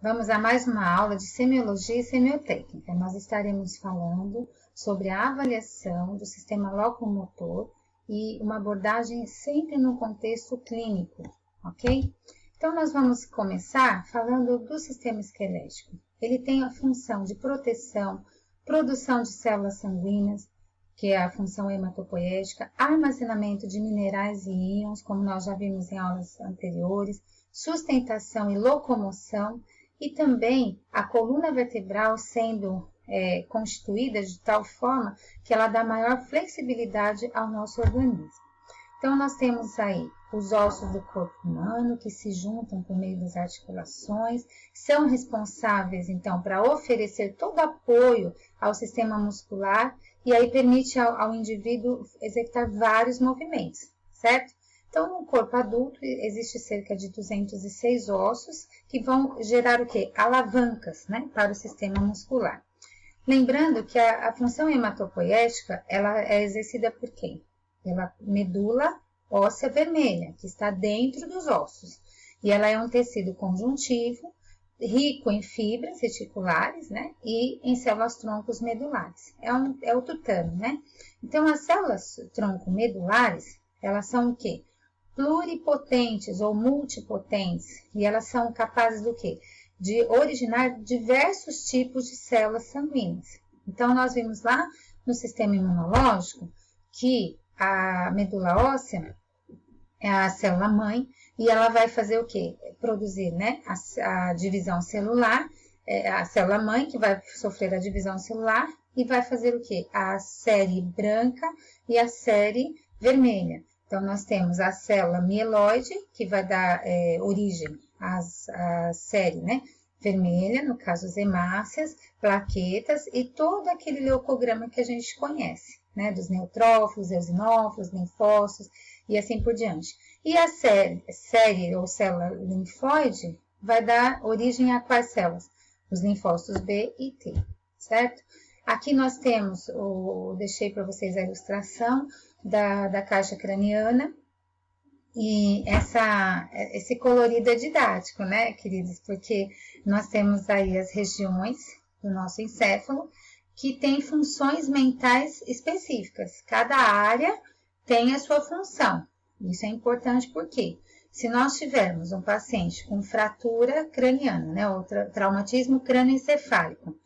Vamos a mais uma aula de semiologia e semiotécnica. Nós estaremos falando sobre a avaliação do sistema locomotor e uma abordagem sempre no contexto clínico, ok? Então, nós vamos começar falando do sistema esquelético. Ele tem a função de proteção, produção de células sanguíneas, que é a função hematopoética, armazenamento de minerais e íons, como nós já vimos em aulas anteriores, sustentação e locomoção, e também a coluna vertebral sendo constituída de tal forma que ela dá maior flexibilidade ao nosso organismo. Então, nós temos aí os ossos do corpo humano que se juntam por meio das articulações, são responsáveis, então, para oferecer todo apoio ao sistema muscular e aí permite ao indivíduo executar vários movimentos, certo? Então, no corpo adulto, existe cerca de 206 ossos que vão gerar o quê? Alavancas, né, para o sistema muscular. Lembrando que a função hematopoética, ela é exercida por quem? Pela medula óssea vermelha, que está dentro dos ossos. E ela é um tecido conjuntivo, rico em fibras reticulares, né, e em células troncos medulares. É o tutano, né? Então, as células tronco medulares, elas são o quê? Pluripotentes ou multipotentes, e elas são capazes do quê? De originar diversos tipos de células sanguíneas. Então, nós vimos lá no sistema imunológico que a medula óssea é a célula mãe e ela vai fazer o quê? Produzir, né, a divisão celular, a célula mãe que vai sofrer a divisão celular e vai fazer o quê? A série branca e a série vermelha. Então, nós temos a célula mieloide, que vai dar origem à série, né, vermelha, no caso as hemácias, plaquetas e todo aquele leucograma que a gente conhece, né, dos neutrófilos, eosinófilos, linfócitos e assim por diante. E a série ou célula linfóide vai dar origem a quais células? Os linfócitos B e T, certo? Aqui nós temos, deixei para vocês a ilustração da caixa craniana, e esse colorido é didático, né, queridos? Porque nós temos aí as regiões do nosso encéfalo que têm funções mentais específicas. Cada área tem a sua função. Isso é importante porque se nós tivermos um paciente com fratura craniana, né, ou traumatismo crânioencefálico,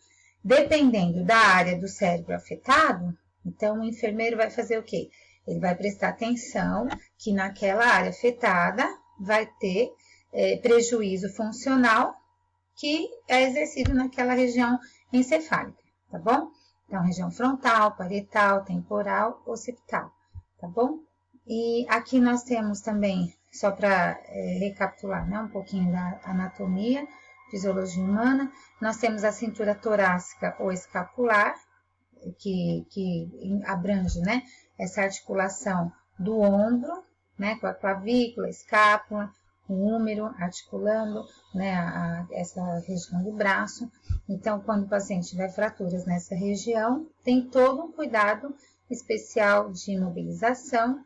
dependendo da área do cérebro afetado, então o enfermeiro vai fazer o quê? Ele vai prestar atenção que naquela área afetada vai ter prejuízo funcional que é exercido naquela região encefálica, tá bom? Então, região frontal, parietal, temporal, occipital, tá bom? E aqui nós temos também, só para recapitular, né, um pouquinho da anatomia, fisiologia humana, nós temos a cintura torácica ou escapular, que abrange, né, essa articulação do ombro, né, com a clavícula, escápula, o úmero, articulando, né, essa região do braço. Então, quando o paciente tiver fraturas nessa região, tem todo um cuidado especial de imobilização,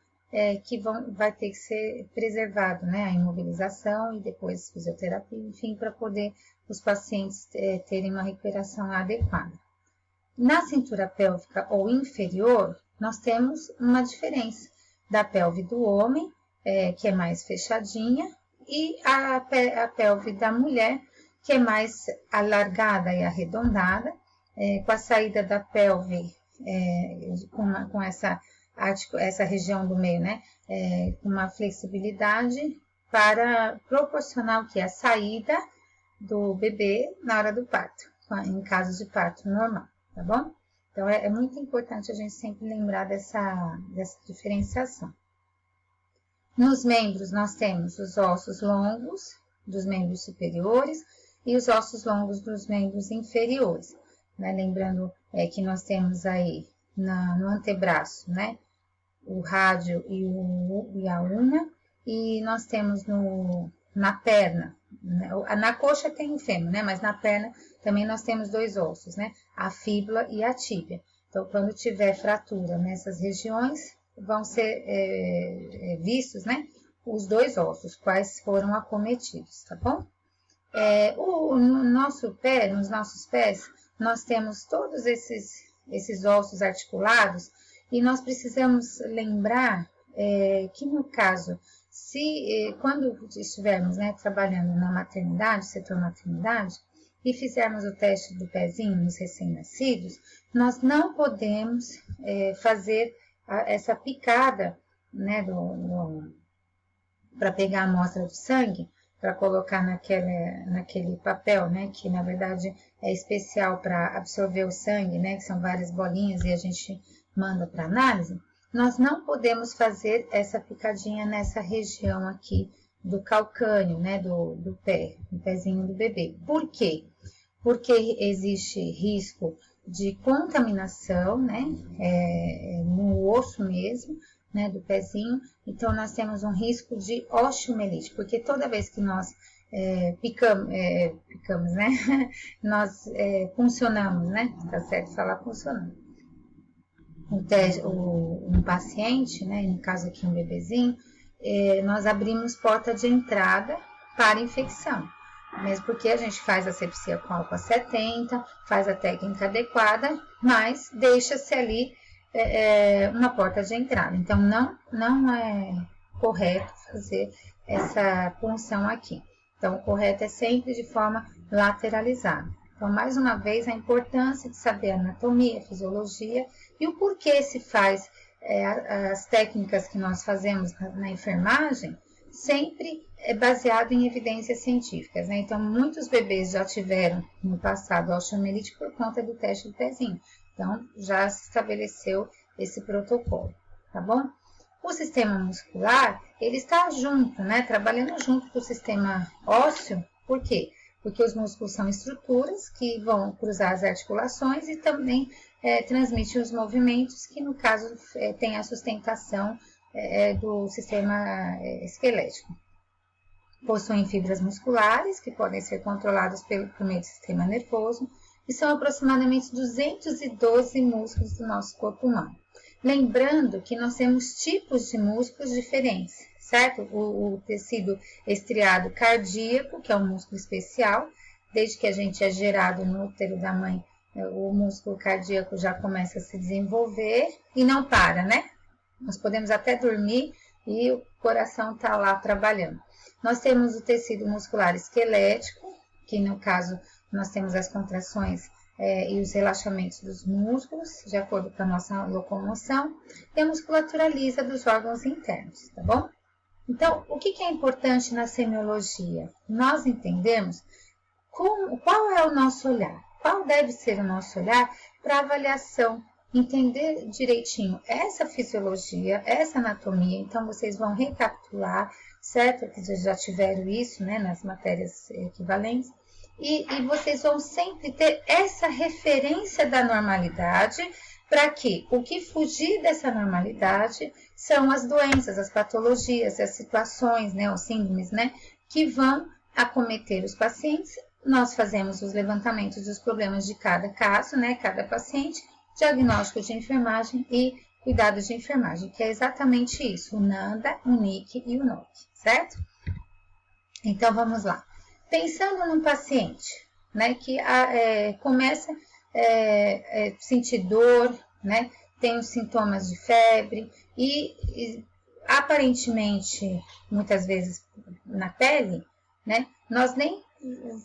que vai ter que ser preservado, né, a imobilização e depois fisioterapia, enfim, para poder os pacientes terem uma recuperação adequada. Na cintura pélvica ou inferior, nós temos uma diferença da pelve do homem, que é mais fechadinha, e a pelve da mulher, que é mais alargada e arredondada, com a saída da pelve com essa região do meio, né, com uma flexibilidade para proporcionar o que? A saída do bebê na hora do parto, em casos de parto normal, tá bom? Então, é muito importante a gente sempre lembrar dessa diferenciação. Nos membros, nós temos os ossos longos dos membros superiores e os ossos longos dos membros inferiores, né? Lembrando que nós temos aí no antebraço, né, o rádio e a unha, e nós temos na perna, né? Na coxa tem o fêmur, né, mas na perna também nós temos dois ossos, né, a fíbula e a tíbia. Então, quando tiver fratura nessas regiões, vão ser vistos, né, os dois ossos, quais foram acometidos, tá bom? No nosso pé, nos nossos pés, nós temos todos esses ossos articulados e nós precisamos lembrar que no caso, quando estivermos, né, trabalhando na maternidade, setor maternidade, e fizermos o teste do pezinho nos recém-nascidos, nós não podemos fazer essa picada, né, para pegar a amostra do sangue, para colocar naquele papel, né, que na verdade é especial para absorver o sangue, né, que são várias bolinhas e a gente manda para análise. Nós não podemos fazer essa picadinha nessa região aqui do calcâneo, né, do pé, do pezinho do bebê. Por quê? Porque existe risco de contaminação, né, no osso mesmo, né, do pezinho. Então, nós temos um risco de osteomielite, porque toda vez que nós picamos, né, nós funcionamos, né, tá certo falar funcionando. Um paciente, né, no caso aqui um bebezinho, nós abrimos porta de entrada para infecção. Mesmo porque a gente faz a asepsia com álcool 70, faz a técnica adequada, mas deixa-se ali uma porta de entrada. Então, não é correto fazer essa punção aqui. Então, o correto é sempre de forma lateralizada. Então, mais uma vez, a importância de saber a anatomia, a fisiologia e o porquê se faz as técnicas que nós fazemos na enfermagem, sempre é baseado em evidências científicas, né? Então, muitos bebês já tiveram no passado osteomielite por conta do teste do pezinho. Então, já se estabeleceu esse protocolo, tá bom? O sistema muscular, ele está junto, né? Trabalhando junto com o sistema ósseo. Por quê? Porque os músculos são estruturas que vão cruzar as articulações e também transmitem os movimentos que, no caso, tem a sustentação do sistema esquelético. Possuem fibras musculares que podem ser controladas por meio do sistema nervoso e são aproximadamente 212 músculos do nosso corpo humano. Lembrando que nós temos tipos de músculos diferentes, certo? O tecido estriado cardíaco, que é um músculo especial, desde que a gente é gerado no útero da mãe, o músculo cardíaco já começa a se desenvolver e não para, né? Nós podemos até dormir e o coração está lá trabalhando. Nós temos o tecido muscular esquelético, que no caso nós temos as contrações e os relaxamentos dos músculos, de acordo com a nossa locomoção, e a musculatura lisa dos órgãos internos, tá bom? Então, o que é importante na semiologia? Nós entendemos qual é o nosso olhar, qual deve ser o nosso olhar para avaliação, entender direitinho essa fisiologia, essa anatomia. Então, vocês vão recapitular, certo? Que já tiveram isso, né, nas matérias equivalentes. E vocês vão sempre ter essa referência da normalidade, para que o que fugir dessa normalidade são as doenças, as patologias, as situações, né, os síndromes, né, que vão acometer os pacientes. Nós fazemos os levantamentos dos problemas de cada caso, né, cada paciente, diagnóstico de enfermagem e cuidados de enfermagem, que é exatamente isso, o NANDA, o NIC e o NOC, certo? Então, vamos lá. Pensando num paciente, né, que começa a sentir dor, né, tem os sintomas de febre e aparentemente, muitas vezes na pele, né, nós nem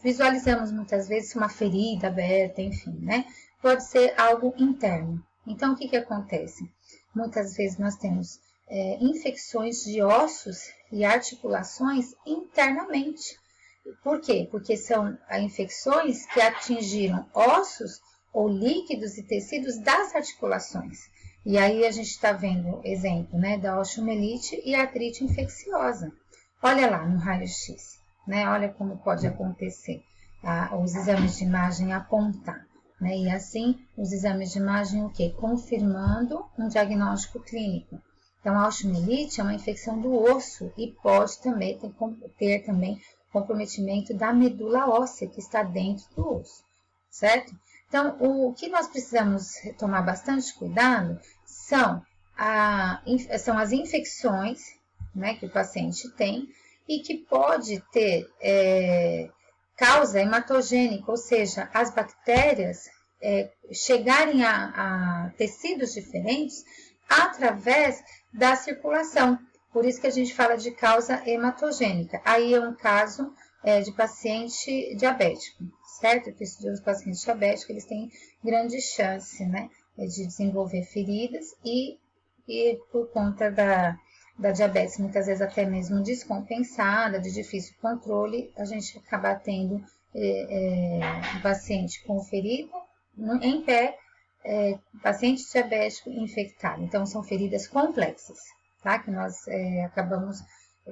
visualizamos muitas vezes uma ferida aberta, enfim, né, pode ser algo interno. Então, o que acontece? Muitas vezes nós temos infecções de ossos e articulações internamente. Por quê? Porque são infecções que atingiram ossos ou líquidos e tecidos das articulações. E aí a gente está vendo exemplo, né, da osteomielite e artrite infecciosa. Olha lá no raio-x, né? Olha como pode acontecer os exames de imagem apontar. Né? E assim, os exames de imagem o quê? Confirmando um diagnóstico clínico. Então, a osteomielite é uma infecção do osso e pode também ter também comprometimento da medula óssea que está dentro do osso, certo? Então, o que nós precisamos tomar bastante cuidado são as infecções, né, que o paciente tem e que pode ter causa hematogênica, ou seja, as bactérias chegarem a tecidos diferentes através da circulação. Por isso que a gente fala de causa hematogênica. Aí é um caso de paciente diabético, certo? Porque os pacientes diabéticos, eles têm grande chance, né, de desenvolver feridas e por conta da diabetes, muitas vezes até mesmo descompensada, de difícil controle, a gente acaba tendo um paciente com ferida em pé, paciente diabético infectado. Então, são feridas complexas, tá? Que nós acabamos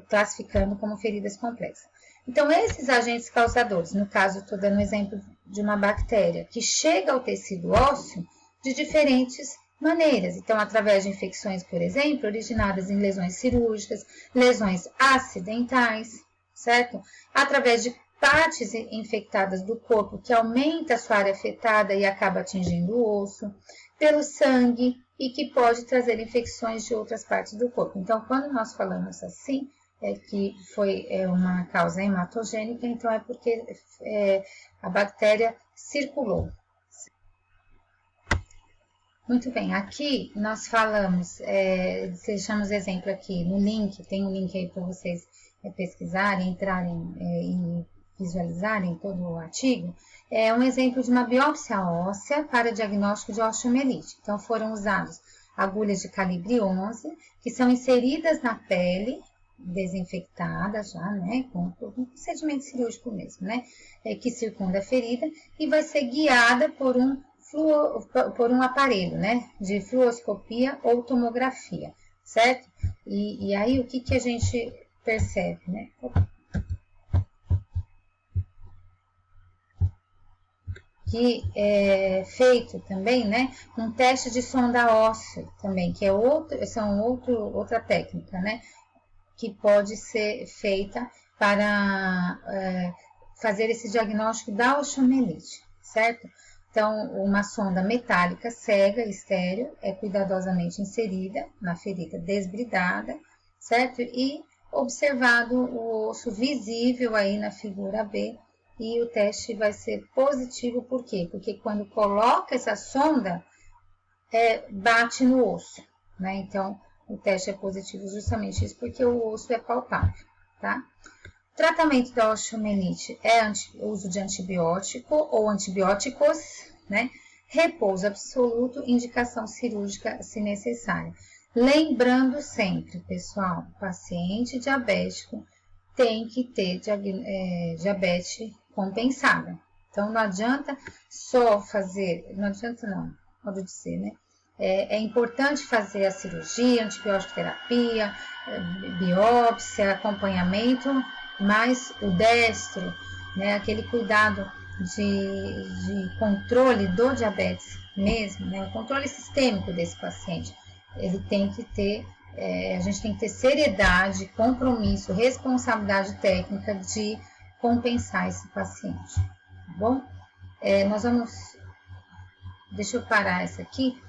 classificando como feridas complexas. Então, esses agentes causadores, no caso, estou dando um exemplo de uma bactéria que chega ao tecido ósseo de diferentes maneiras. Então, através de infecções, por exemplo, originadas em lesões cirúrgicas, lesões acidentais, certo? Através de partes infectadas do corpo que aumenta a sua área afetada e acaba atingindo o osso, pelo sangue e que pode trazer infecções de outras partes do corpo. Então, quando nós falamos assim, que foi uma causa hematogênica, então é porque a bactéria circulou. Muito bem, aqui nós falamos, deixamos exemplo aqui no link, tem um link aí para vocês pesquisarem, entrarem e visualizarem todo o artigo, é um exemplo de uma biópsia óssea para diagnóstico de osteomielite. Então, foram usados agulhas de calibre 11, que são inseridas na pele, desinfectada já, né, com um procedimento cirúrgico mesmo, né, que circunda a ferida e vai ser guiada por um aparelho, né, de fluoroscopia ou tomografia, certo? E aí, o que a gente percebe, né? Que é feito também, né, um teste de sonda óssea também, que é outra técnica, né, que pode ser feita para fazer esse diagnóstico da osteomielite, certo? Então, uma sonda metálica cega, estéril, é cuidadosamente inserida na ferida desbridada, certo? E observado o osso visível aí na figura B, e o teste vai ser positivo, por quê? Porque quando coloca essa sonda, bate no osso, né? Então, o teste é positivo justamente isso, porque o osso é palpável, tá? Tratamento da osteomielite é uso de antibiótico ou antibióticos, né? Repouso absoluto, indicação cirúrgica se necessária. Lembrando sempre, pessoal, paciente diabético tem que ter diabetes compensada. Então, não adianta só fazer, não adianta não, modo de ser, né? É importante fazer a cirurgia, antibiótico terapia, biópsia, acompanhamento, mas o destro, né, aquele cuidado de controle do diabetes mesmo, né, o controle sistêmico desse paciente, ele tem que ter, a gente tem que ter seriedade, compromisso, responsabilidade técnica de compensar esse paciente, tá bom? Nós vamos, deixa eu parar essa aqui,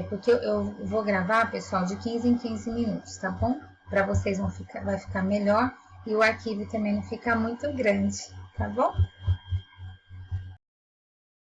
porque eu vou gravar, pessoal, de 15 em 15 minutos, tá bom? Para vocês vai ficar melhor e o arquivo também não fica muito grande, tá bom?